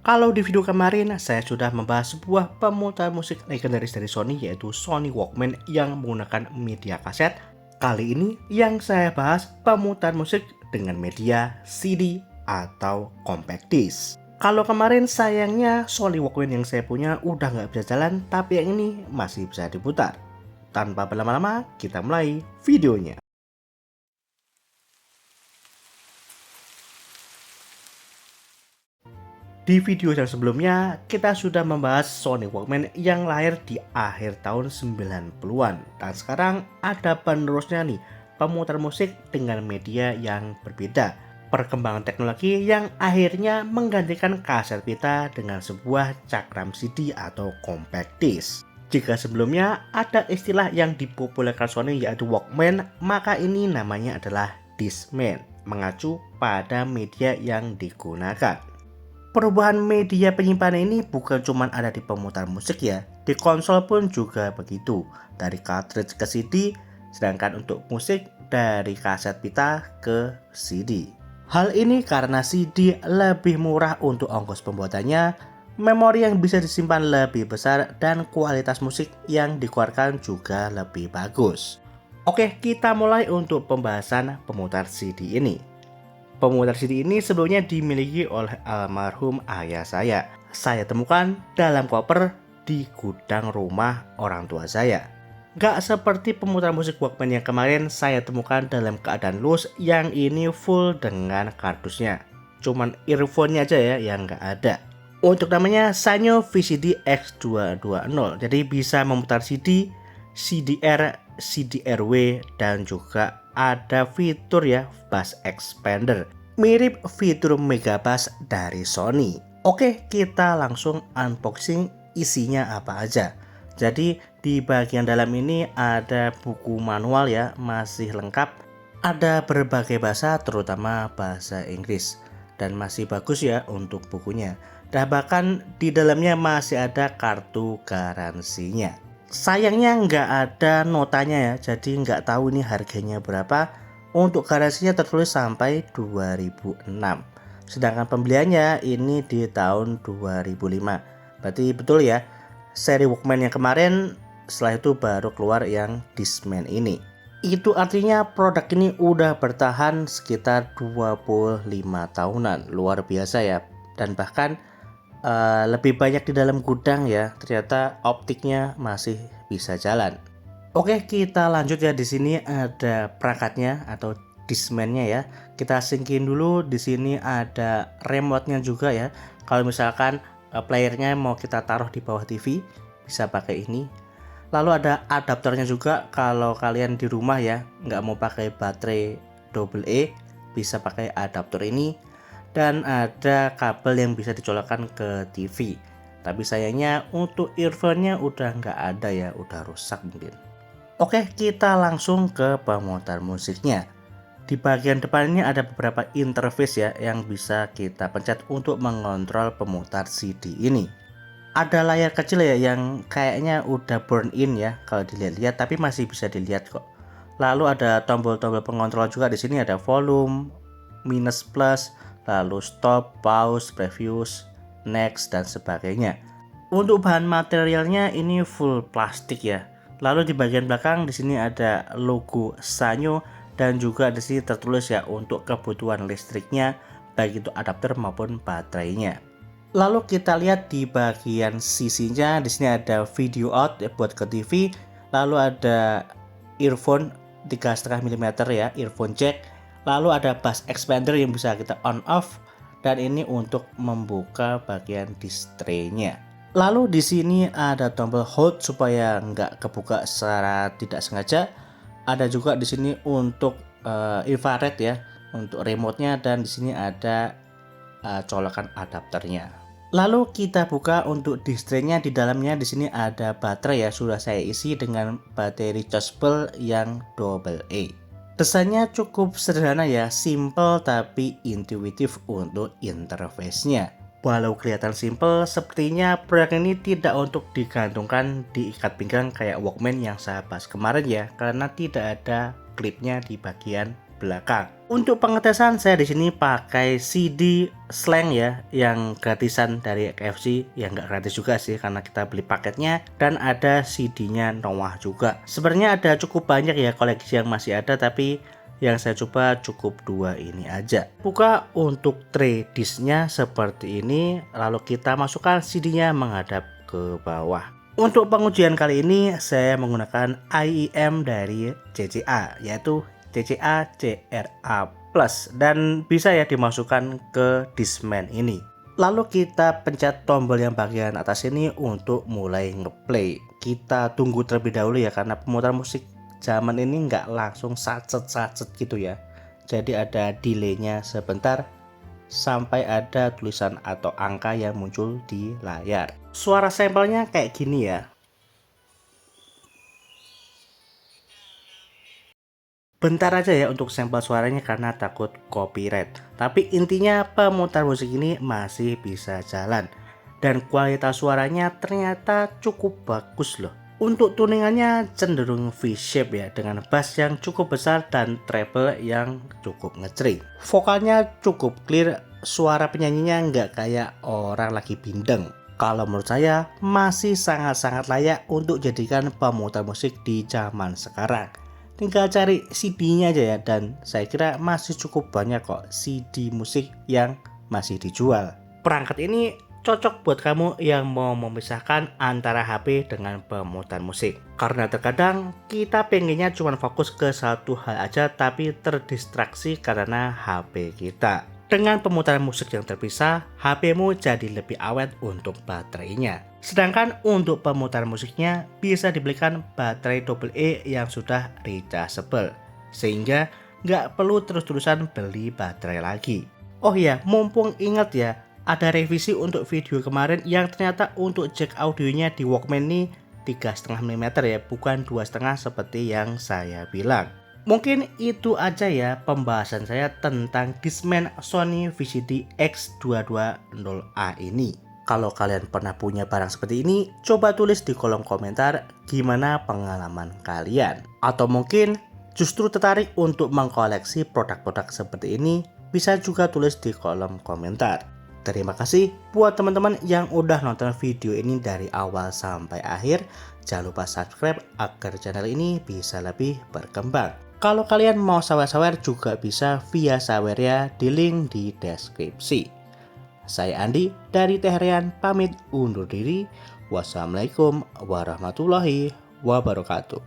Kalau di video kemarin saya sudah membahas sebuah pemutar musik legendaris dari Sony yaitu Sony Walkman yang menggunakan media kaset. Kali ini yang saya bahas pemutar musik dengan media CD atau compact disc. Kalau kemarin sayangnya Sony Walkman yang saya punya udah nggak bisa jalan, tapi yang ini masih bisa diputar. Tanpa berlama-lama kita mulai videonya. Di video yang sebelumnya, kita sudah membahas Sony Walkman yang lahir di akhir tahun 90-an. Dan sekarang ada penerusnya nih, pemutar musik dengan media yang berbeda. Perkembangan teknologi yang akhirnya menggantikan kaset pita dengan sebuah cakram CD atau compact disc. Jika sebelumnya ada istilah yang dipopulerkan Sony yaitu Walkman, maka ini namanya adalah Discman, mengacu pada media yang digunakan. Perubahan media penyimpanan ini bukan cuma ada di pemutar musik ya, di konsol pun juga begitu, dari cartridge ke CD, sedangkan untuk musik dari kaset pita ke CD. Hal ini karena CD lebih murah untuk ongkos pembuatannya, memori yang bisa disimpan lebih besar, dan kualitas musik yang dikeluarkan juga lebih bagus. Oke, kita mulai untuk pembahasan pemutar CD ini. Pemutar CD ini sebelumnya dimiliki oleh almarhum ayah saya. Saya temukan dalam koper di gudang rumah orang tua saya. Gak seperti pemutar musik Walkman yang kemarin saya temukan dalam keadaan loose, yang ini full dengan kardusnya. Cuman earphone-nya aja ya yang gak ada. Untuk namanya Sanyo VCD X220, jadi bisa memutar CD, CDR, CDRW, dan juga ada fitur ya bass expander, mirip fitur Megabass dari Sony. Oke, kita langsung unboxing isinya apa aja. Jadi di bagian dalam ini ada buku manual ya, masih lengkap. Ada berbagai bahasa terutama bahasa Inggris, dan masih bagus ya untuk bukunya. Dan bahkan di dalamnya masih ada kartu garansinya. Sayangnya nggak ada notanya ya, jadi nggak tahu ini harganya berapa. Untuk garansinya tertulis sampai 2006. Sedangkan pembeliannya ini di tahun 2005. Berarti betul ya, seri Walkman yang kemarin setelah itu baru keluar yang Discman ini. Itu artinya produk ini udah bertahan sekitar 25 tahunan. Luar biasa ya. Dan bahkan lebih banyak di dalam gudang ya, ternyata optiknya masih bisa jalan. Oke, kita lanjut ya. Di sini ada perangkatnya atau Discman-nya ya. Kita syncin dulu. Di sini ada remote-nya juga ya. Kalau misalkan playernya mau kita taruh di bawah TV, bisa pakai ini. Lalu ada adaptornya juga kalau kalian di rumah ya, nggak mau pakai baterai AA, bisa pakai adaptor ini. Dan ada kabel yang bisa dicolokkan ke TV. Tapi sayangnya untuk earphone-nya udah nggak ada ya, udah rusak mungkin. Oke, kita langsung ke pemutar musiknya. Di bagian depan ini ada beberapa interface ya yang bisa kita pencet untuk mengontrol pemutar CD ini. Ada layar kecil ya yang kayaknya udah burn in ya kalau dilihat-lihat, tapi masih bisa dilihat kok. Lalu ada tombol-tombol pengontrol juga. Di sini ada volume, minus plus, lalu stop, pause, previous, next, dan sebagainya. Untuk bahan materialnya ini full plastik ya. Lalu di bagian belakang di sini ada logo Sanyo, dan juga di sini tertulis ya untuk kebutuhan listriknya, baik itu adapter maupun baterainya. Lalu kita lihat di bagian sisinya, di sini ada video out ya, buat ke TV. Lalu ada earphone 3,5 mm ya, earphone jack. Lalu ada bass expander yang bisa kita on off, dan ini untuk membuka bagian display-nya. Lalu di sini ada tombol hold supaya nggak kebuka secara tidak sengaja. Ada juga di sini untuk infrared ya, untuk remote-nya, dan di sini ada colokan adapternya. Lalu kita buka untuk display-nya. Di dalamnya di sini ada baterai ya, sudah saya isi dengan baterai rechargeable yang AA. Desainnya cukup sederhana ya, simple tapi intuitif untuk interface-nya. Walau kelihatan simple, sepertinya produk ini tidak untuk digantungkan di ikat pinggang kayak Walkman yang saya bahas kemarin ya, karena tidak ada klipnya di bagian belakang. Untuk pengetesan saya di sini pakai CD Slang ya, yang gratisan dari KFC, ya nggak gratis juga sih karena kita beli paketnya, dan ada CD-nya Noah juga. Sebenarnya ada cukup banyak ya koleksi yang masih ada, tapi yang saya coba cukup 2 ini aja. Buka untuk tray disknya seperti ini, lalu kita masukkan CD-nya menghadap ke bawah. Untuk pengujian kali ini saya menggunakan IEM dari CCA, yaitu CCA CRA Plus, dan bisa ya dimasukkan ke Discman ini. Lalu kita pencet tombol yang bagian atas ini untuk mulai ngeplay. Kita tunggu terlebih dahulu ya, karena pemutar musik zaman ini nggak langsung sacet-sacet gitu ya. Jadi ada delaynya sebentar sampai ada tulisan atau angka yang muncul di layar. Suara sampelnya kayak gini ya. Bentar aja ya untuk sampel suaranya karena takut copyright. Tapi intinya pemutar musik ini masih bisa jalan. Dan kualitas suaranya ternyata cukup bagus loh. Untuk tuningannya cenderung V-shape ya, dengan bass yang cukup besar dan treble yang cukup ngecering. Vokalnya cukup clear, suara penyanyinya nggak kayak orang lagi bindeng. Kalau menurut saya masih sangat-sangat layak untuk jadikan pemutar musik di zaman sekarang. Tinggal cari CD-nya aja ya, dan saya kira masih cukup banyak kok CD musik yang masih dijual. Perangkat ini cocok buat kamu yang mau memisahkan antara HP dengan pemutar musik. Karena terkadang kita pengennya cuma fokus ke satu hal aja tapi terdistraksi karena HP kita. Dengan pemutaran musik yang terpisah, HP-mu jadi lebih awet untuk baterainya. Sedangkan untuk pemutaran musiknya bisa dibelikan baterai AA yang sudah rechargeable, sehingga nggak perlu terus-terusan beli baterai lagi. Oh iya, mumpung ingat ya, ada revisi untuk video kemarin yang ternyata untuk jack audionya di Walkman ini 3,5 mm ya, bukan 2,5 seperti yang saya bilang. Mungkin itu aja ya pembahasan saya tentang Discman Sony VCD X220A ini. Kalau kalian pernah punya barang seperti ini, coba tulis di kolom komentar gimana pengalaman kalian. Atau mungkin justru tertarik untuk mengkoleksi produk-produk seperti ini, bisa juga tulis di kolom komentar. Terima kasih buat teman-teman yang udah nonton video ini dari awal sampai akhir. Jangan lupa subscribe agar channel ini bisa lebih berkembang. Kalau kalian mau sawer-sawer juga bisa via sawernya di link di deskripsi. Saya Andi dari Tehrian pamit undur diri. Wassalamualaikum warahmatullahi wabarakatuh.